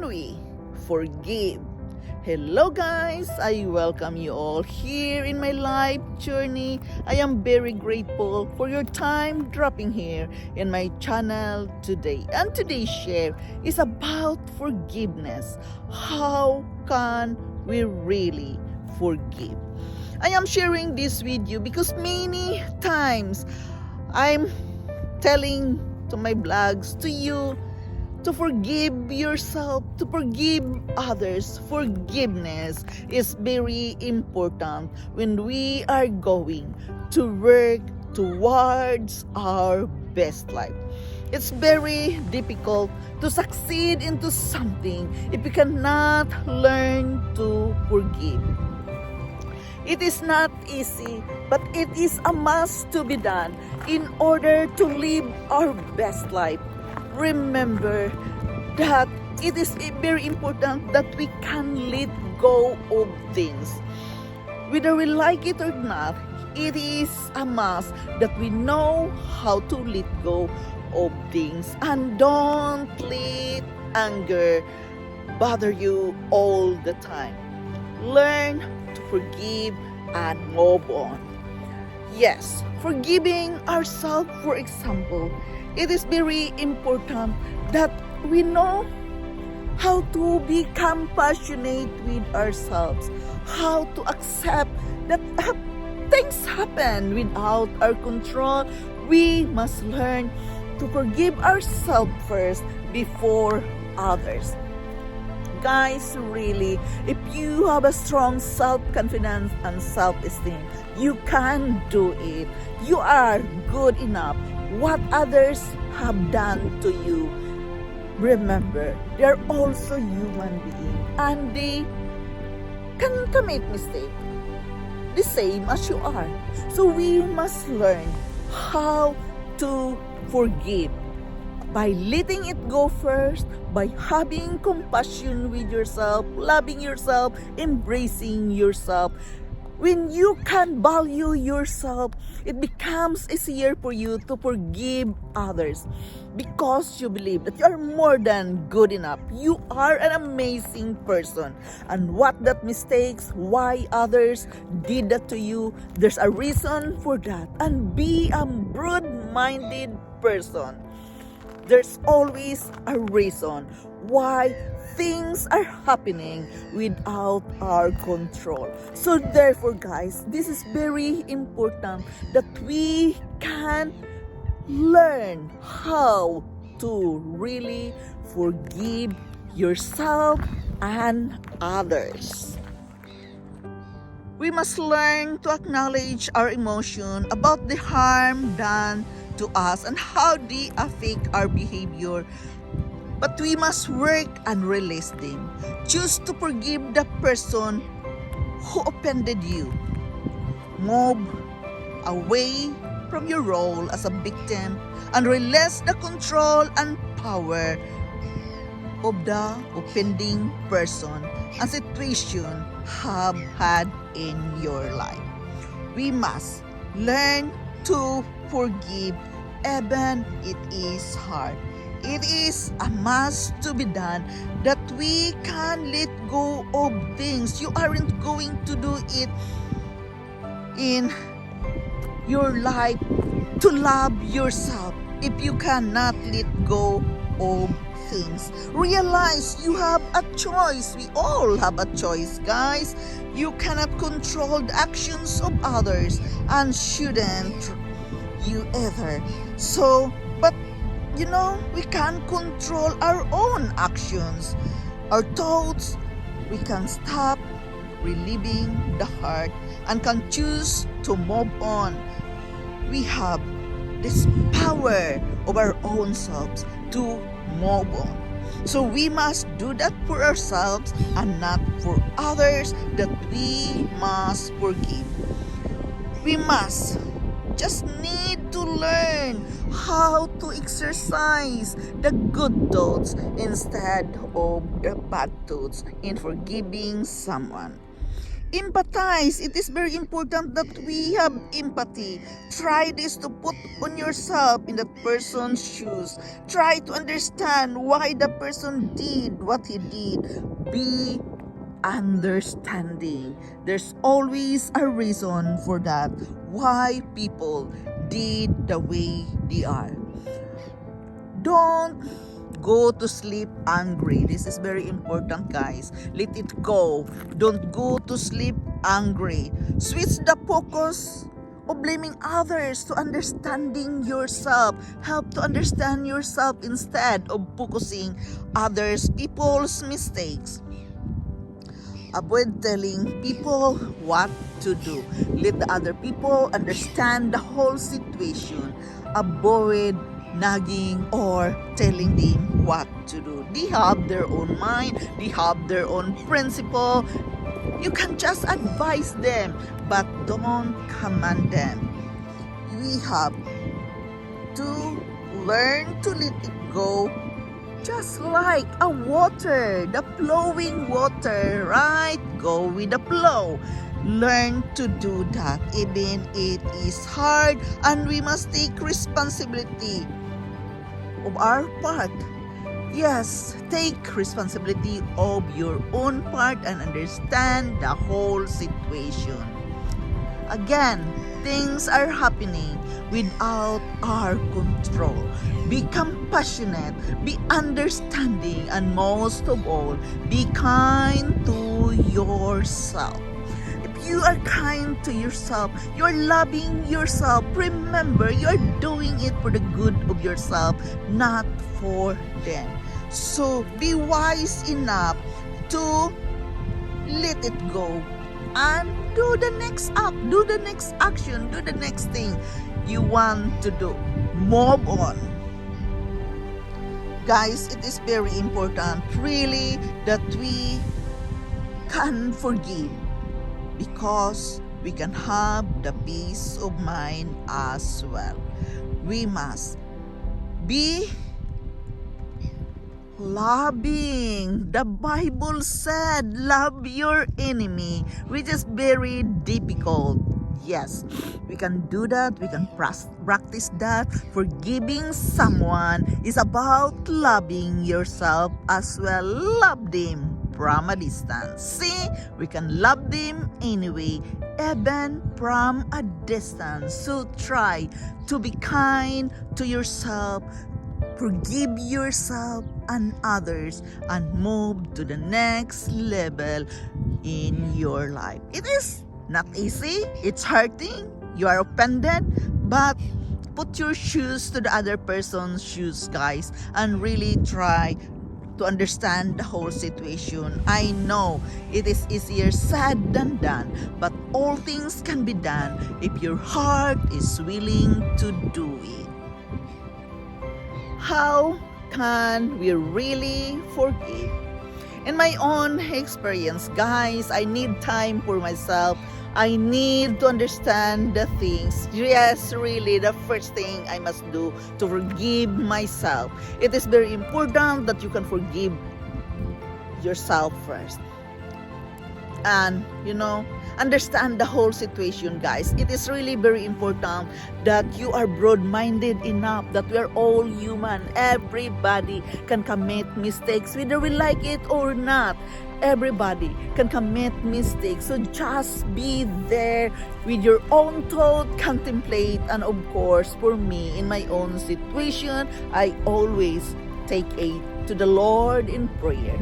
can we forgive? Hello guys, I welcome you all here in my life journey. I am very grateful for your time dropping here in my channel today. And today's share is about forgiveness. How can we really forgive? I am sharing this with you because many times I'm telling to my blogs, to you, to forgive yourself, to forgive others. Forgiveness is very important when we are going to work towards our best life. It's very difficult to succeed into something if you cannot learn to forgive. It is not easy, but it is a must to be done in order to live our best life. Remember that it is very important that we can let go of things. Whether we like it or not, it is a must that we know how to let go of things, and don't let anger bother you all the time. Learn to forgive and move on. Yes, forgiving ourselves, for example, it is very important that we know how to be compassionate with ourselves, how to accept that things happen without our control. We must learn to forgive ourselves first before others. Guys, really, if you have a strong self-confidence and self-esteem, you can do it. You are good enough. What others have done to you, remember, they are also human beings and they can commit mistakes the same as you are. So we must learn how to forgive by letting it go first, by having compassion with yourself, loving yourself, embracing yourself. When you can value yourself, it becomes easier for you to forgive others because you believe that you are more than good enough. You are an amazing person. And what that mistakes, why others did that to you, there's a reason for that. And be a broad-minded person. There's always a reason why things are happening without our control. So therefore, guys, this is very important that we can learn how to really forgive yourself and others. We must learn to acknowledge our emotion about the harm done to us and how they affect our behavior. But we must work and release them. Choose to forgive the person who offended you. Move away from your role as a victim and release the control and power of the offending person and situation have had in your life. We must learn to forgive even it is hard. It is a must to be done that we can let go of things. You aren't going to do it in your life to love yourself if you cannot let go of things. Realize you have a choice. We all have a choice, guys. You cannot control the actions of others and shouldn't you ever. So, but you know, we can control our own actions, our thoughts. We can stop reliving the hurt and can choose to move on. We have this power of our own selves to move on. So we must do that for ourselves and not for others, that we must forgive. We must just need to learn how to exercise the good thoughts instead of the bad thoughts in forgiving someone. Empathize. It is very important that we have empathy. Try this to put on yourself in that person's shoes. Try to understand why the person did what he did. Be understanding. There's always a reason for that. Why people did the way they are. Don't go to sleep angry. This is very important, guys. Let it go. Don't go to sleep angry. Switch the focus of blaming others to understanding yourself. Help to understand yourself instead of focusing others people's mistakes. Avoid telling people what to do. Let the other people understand the whole situation. Avoid nagging or telling them what to do. They have their own mind. They have their own principle. You can just advise them, but don't command them. We have to learn to let it go. Just like a water, the flowing water, right? Go with the flow. Learn to do that even it is hard, and we must take responsibility of our part. Yes, take responsibility of your own part and understand the whole situation. Again, things are happening without our control. Be compassionate, be understanding, and most of all, be kind to yourself. If you are kind to yourself, you are loving yourself, remember, you are doing it for the good of yourself, not for them. So be wise enough to let it go and do the next act, do the next action, do the next thing you want to do. Move on. Guys, it is very important really that we can forgive, because we can have the peace of mind as well. We must be loving. The Bible said, love your enemy, which is very difficult. Yes, we can do that. We can practice that. Forgiving someone is about loving yourself as well. Love them from a distance. See, we can love them anyway, even from a distance. So try to be kind to yourself, forgive yourself and others, and move to the next level in your life. It is not easy, it's hurting, you are offended, but put your shoes to the other person's shoes, guys, and really try to understand the whole situation. I know it is easier said than done, but all things can be done if your heart is willing to do it. How can we really forgive? In my own experience, guys, I need time for myself. I need to understand the things. Yes, really, the first thing I must do to forgive myself. It is very important that you can forgive yourself first. And, understand the whole situation, guys. It is really very important that you are broad-minded enough that we are all human. Everybody can commit mistakes, whether we like it or not. Everybody can commit mistakes. So just be there with your own thought, contemplate, and of course, for me, in my own situation, I always take aid to the Lord in prayer.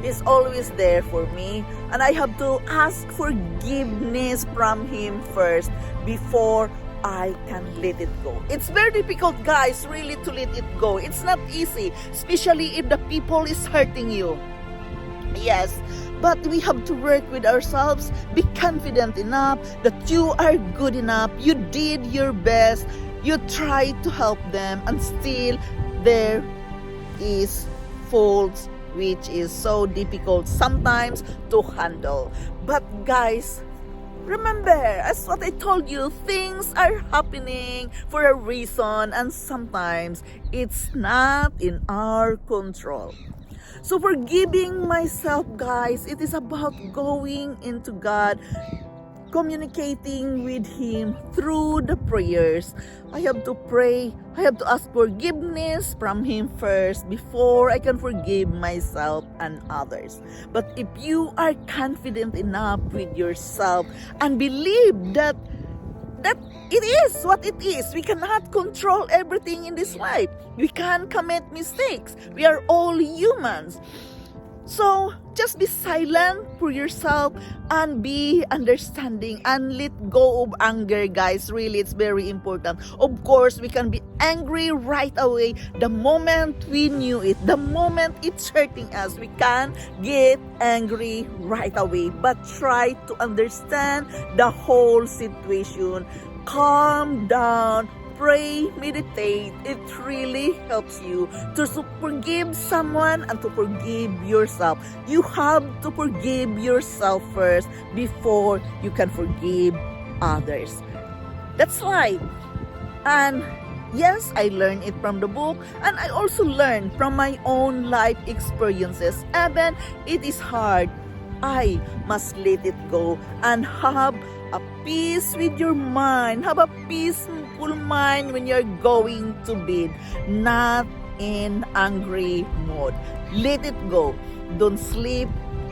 He's always there for me, and I have to ask forgiveness from Him first before I can let it go. It's very difficult, guys, really, to let it go. It's not easy, especially if the people is hurting you. Yes, but we have to work with ourselves. Be confident enough that you are good enough. You did your best. You tried to help them, and still there is faults, which is so difficult sometimes to handle. But guys, remember, as what I told you, things are happening for a reason, and sometimes it's not in our control. So forgiving myself, guys, it is about going into God, communicating with Him through the prayers. I have to pray. I have to ask forgiveness from Him first before I can forgive myself and others. But if you are confident enough with yourself and believe that it is what it is, we cannot control everything in this life. We can commit mistakes. We are all humans. So, just be silent for yourself and be understanding and let go of anger, guys. Really, it's very important. Of course, we can be angry right away the moment we knew it. The moment it's hurting us, we can get angry right away. But try to understand the whole situation. Calm down. Pray, meditate. It really helps you to forgive someone and to forgive yourself. You have to forgive yourself first before you can forgive others. That's life. And yes, I learned it from the book, and I also learned from my own life experiences. Even it is hard, I must let it go and have a peace with your mind. Have a peaceful mind when you're going to bed, not in angry mode. Let it go. Don't sleep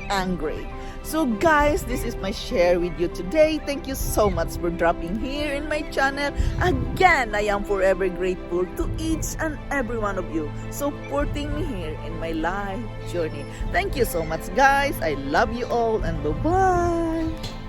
angry. So guys, this is my share with you today. Thank you so much for dropping here in my channel. Again, I am forever grateful to each and every one of you supporting me here in my life journey. Thank you so much, guys. I love you all, and bye-bye.